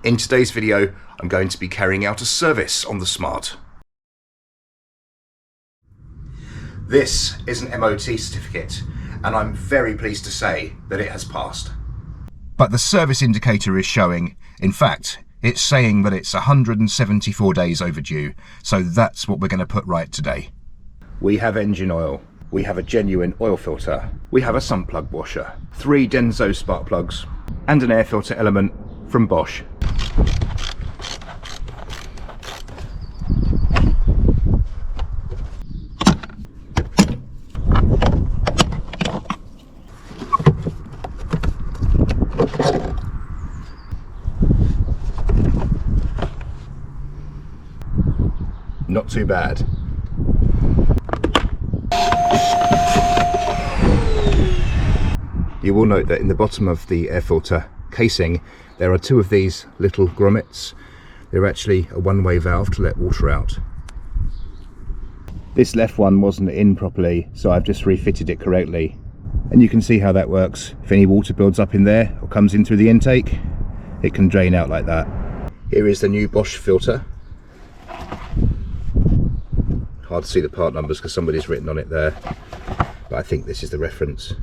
In today's video, I'm going to be carrying out a service on the Smart. This is an MOT certificate, and I'm very pleased to say that it has passed. But the service indicator is showing, in fact, it's saying that it's 174 days overdue, so that's what we're going to put right today. We have engine oil, we have a genuine oil filter, we have a sump plug washer, 3 Denso spark plugs, and an air filter element from Bosch. Not too bad. You will note that in the bottom of the air filter casing there are 2 of these little grommets. They're actually a one-way valve to let water out. This left one wasn't in properly, so I've just refitted it correctly. And you can see how that works. If any water builds up in there or comes in through the intake, it can drain out like that. Here is the new Bosch filter. Hard to see the part numbers because somebody's written on it there, but I think this is the reference.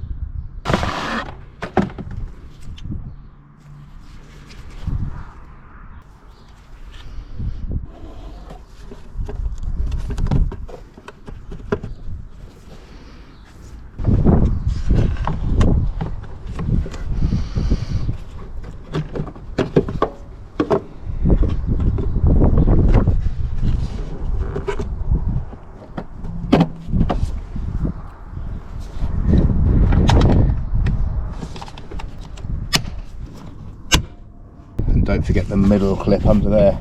Don't forget the middle clip under there.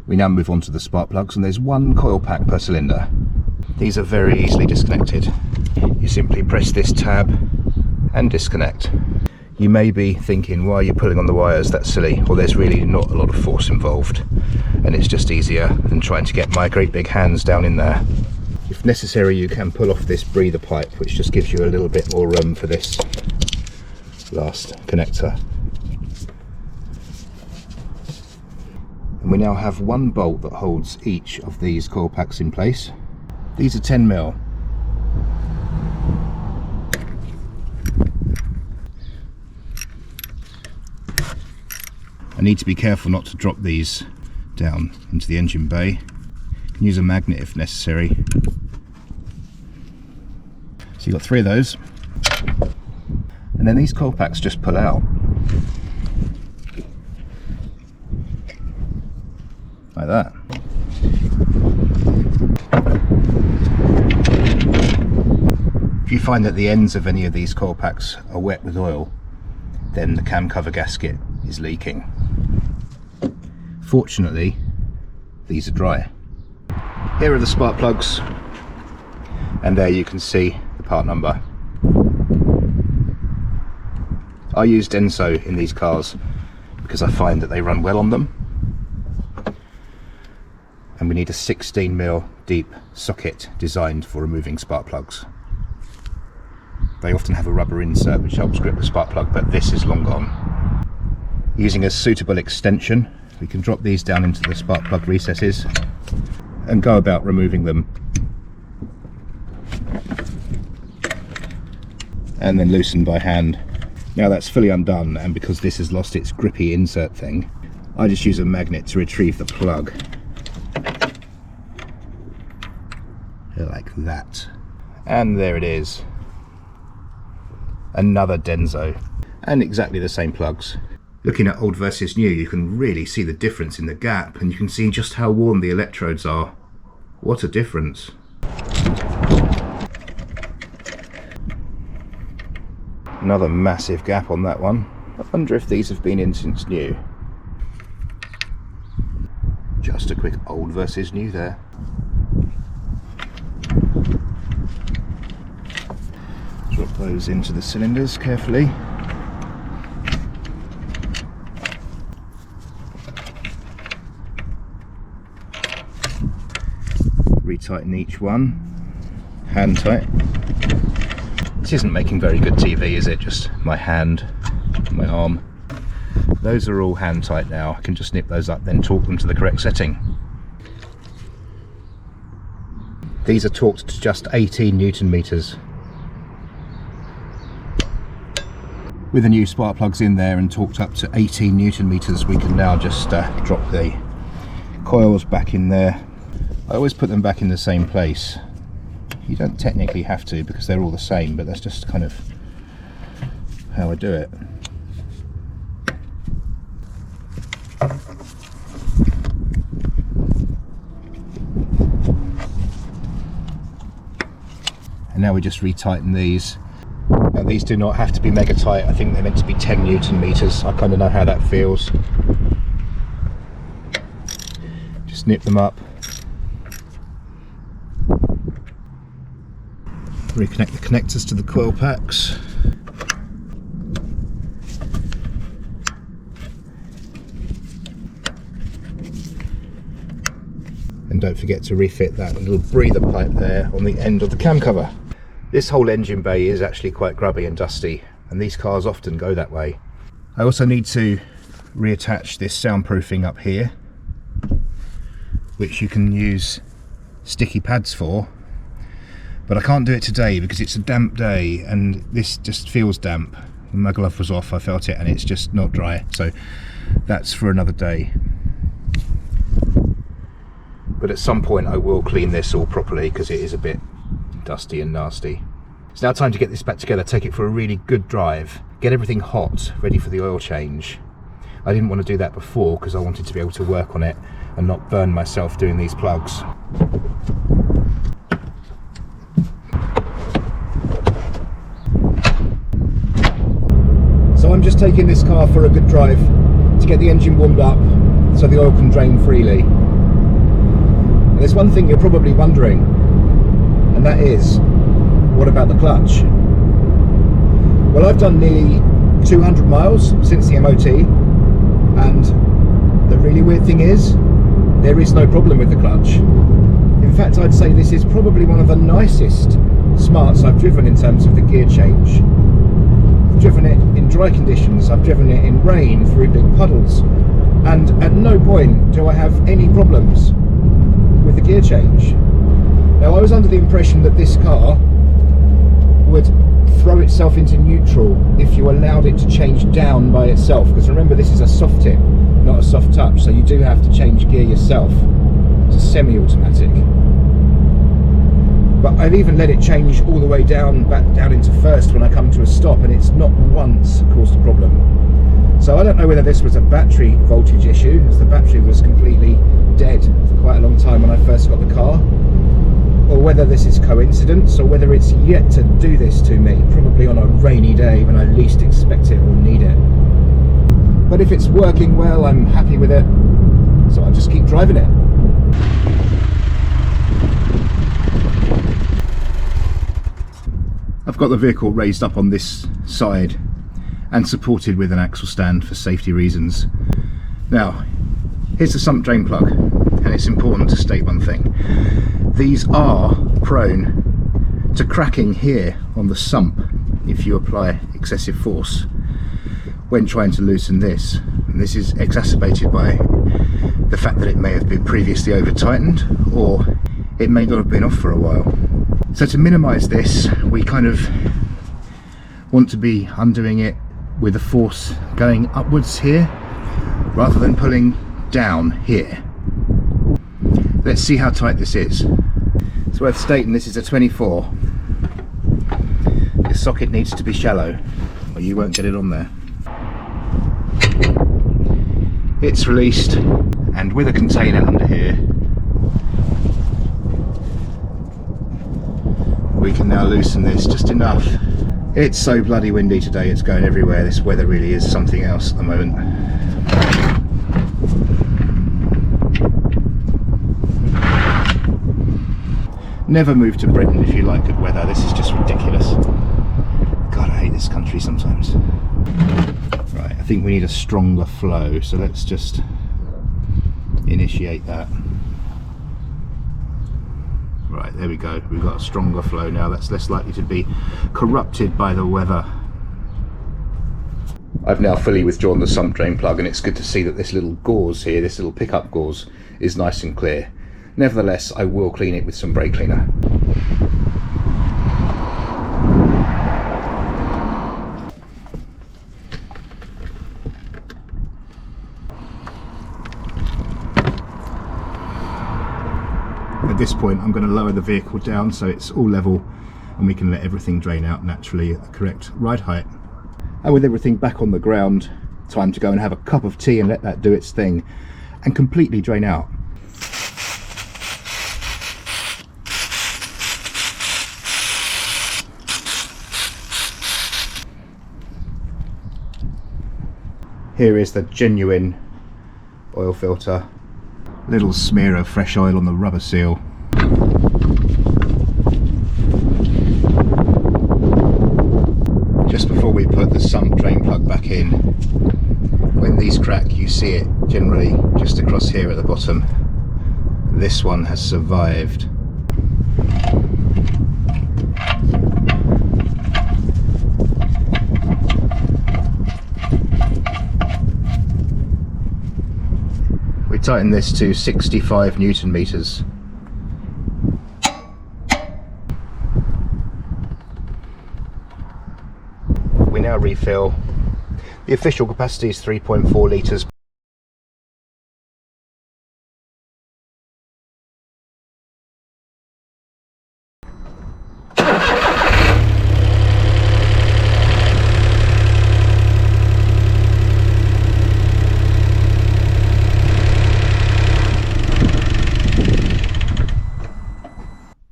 We now move on to the spark plugs, and there's 1 coil pack per cylinder. These are very easily disconnected. You simply press this tab and disconnect. You may be thinking, why are you pulling on the wires? That's silly. Well, there's really not a lot of force involved, and it's just easier than trying to get my great big hands down in there. If necessary, you can pull off this breather pipe, which just gives you a little bit more room for this last connector. And we now have 1 bolt that holds each of these coil packs in place. These are 10mm. I need to be careful not to drop these down into the engine bay. You can use a magnet if necessary. So you've got 3 of those, and then these coil packs just pull out like that. If you find that the ends of any of these coil packs are wet with oil, then the cam cover gasket is leaking. Fortunately, these are dry. Here are the spark plugs, and there you can see the part number. I use Denso in these cars because I find that they run well on them, and we need a 16mm deep socket designed for removing spark plugs. They often have a rubber insert which helps grip the spark plug, but this is long gone. Using a suitable extension, we can drop these down into the spark plug recesses and go about removing them, and then loosen by hand. Now that's fully undone, and because this has lost its grippy insert thing, I just use a magnet to retrieve the plug like that, and there it is. Another Denso, and exactly the same plugs. Looking at old versus new, you can really see the difference in the gap, and you can see just how worn the electrodes are. What a difference. Another massive gap on that one. I wonder if these have been in since new. Just a quick old versus new there. Drop those into the cylinders carefully. Retighten each one, hand tight. This isn't making very good TV, is it? Just my hand, my arm. Those are all hand tight now. I can just nip those up, then torque them to the correct setting. These are torqued to just 18 Newton meters. With the new spark plugs in there and torqued up to 18 Newton meters, we can now just drop the coils back in there. I always put them back in the same place. You don't technically have to because they're all the same, but that's just kind of how I do it. And now we just retighten these. Now these do not have to be mega tight. I think they're meant to be 10 Newton meters. I kind of know how that feels. Just nip them up. Reconnect the connectors to the coil packs. And don't forget to refit that little breather pipe there on the end of the cam cover. This whole engine bay is actually quite grubby and dusty, and these cars often go that way. I also need to reattach this soundproofing up here, which you can use sticky pads for, but I can't do it today because it's a damp day and this just feels damp. When my glove was off I felt it and it's just not dry, so that's for another day. But at some point I will clean this all properly because it is a bit dusty and nasty. It's now time to get this back together, take it for a really good drive, get everything hot, ready for the oil change. I didn't want to do that before because I wanted to be able to work on it and not burn myself doing these plugs. So I'm just taking this car for a good drive to get the engine warmed up so the oil can drain freely. And there's one thing you're probably wondering, and that is, what about the clutch? Well, I've done nearly 200 miles since the MOT, and the really weird thing is, there is no problem with the clutch. In fact, I'd say this is probably one of the nicest Smarts I've driven in terms of the gear change. I've driven it in dry conditions, I've driven it in rain, through big puddles, and at no point do I have any problems with the gear change. Now, I was under the impression that this car would throw itself into neutral if you allowed it to change down by itself, because remember, this is a soft tip, not a soft touch, so you do have to change gear yourself. It's a semi-automatic. But I've even let it change all the way down, back down into first when I come to a stop, and it's not once caused a problem. So I don't know whether this was a battery voltage issue, as the battery was completely dead for quite a long time when I first got the car, or whether this is coincidence, or whether it's yet to do this to me, probably on a rainy day when I least expect it or need it. But if it's working well, I'm happy with it, so I'll just keep driving it. I've got the vehicle raised up on this side and supported with an axle stand for safety reasons. Now, here's the sump drain plug, and it's important to state one thing. These are prone to cracking here on the sump if you apply excessive force when trying to loosen this. And this is exacerbated by the fact that it may have been previously over tightened, or it may not have been off for a while. So to minimise this, we kind of want to be undoing it with a force going upwards here rather than pulling down here. Let's see how tight this is. It's worth stating this is a 24. This socket needs to be shallow or you won't get it on there. It's released, and with a container under here we can now loosen this just enough. It's so bloody windy today, it's going everywhere. This weather really is something else at the moment. Never move to Britain if you like good weather. This is just ridiculous. God, I hate this country sometimes. Right, I think we need a stronger flow, so let's just initiate that. Right, there we go. We've got a stronger flow now. That's less likely to be corrupted by the weather. I've now fully withdrawn the sump drain plug, and it's good to see that this little gauze here, this little pickup gauze, is nice and clear. Nevertheless, I will clean it with some brake cleaner. At this point, I'm going to lower the vehicle down so it's all level and we can let everything drain out naturally at the correct ride height. And with everything back on the ground, time to go and have a cup of tea and let that do its thing and completely drain out. Here is the genuine oil filter. Little smear of fresh oil on the rubber seal. Just before we put the sump drain plug back in, when these crack, you see it generally just across here at the bottom. This one has survived. We tighten this to 65 Newton meters. We now refill. The official capacity is 3.4 litres.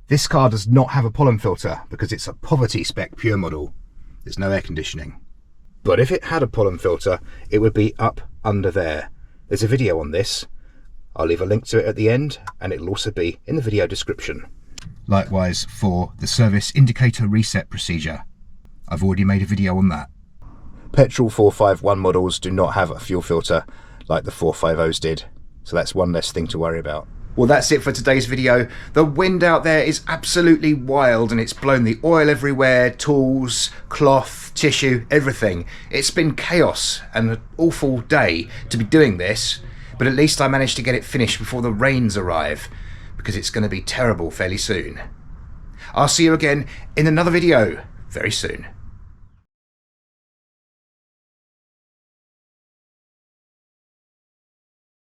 This car does not have a pollen filter because it's a poverty spec pure model. There's no air conditioning. But if it had a pollen filter, it would be up under there. There's a video on this. I'll leave a link to it at the end, and it'll also be in the video description. Likewise for the service indicator reset procedure. I've already made a video on that. Petrol 451 models do not have a fuel filter like the 450s did, so that's one less thing to worry about. Well, that's it for today's video. The wind out there is absolutely wild and it's blown the oil everywhere, tools, cloth, tissue, everything. It's been chaos and an awful day to be doing this, but at least I managed to get it finished before the rains arrive, because it's going to be terrible fairly soon. I'll see you again in another video very soon.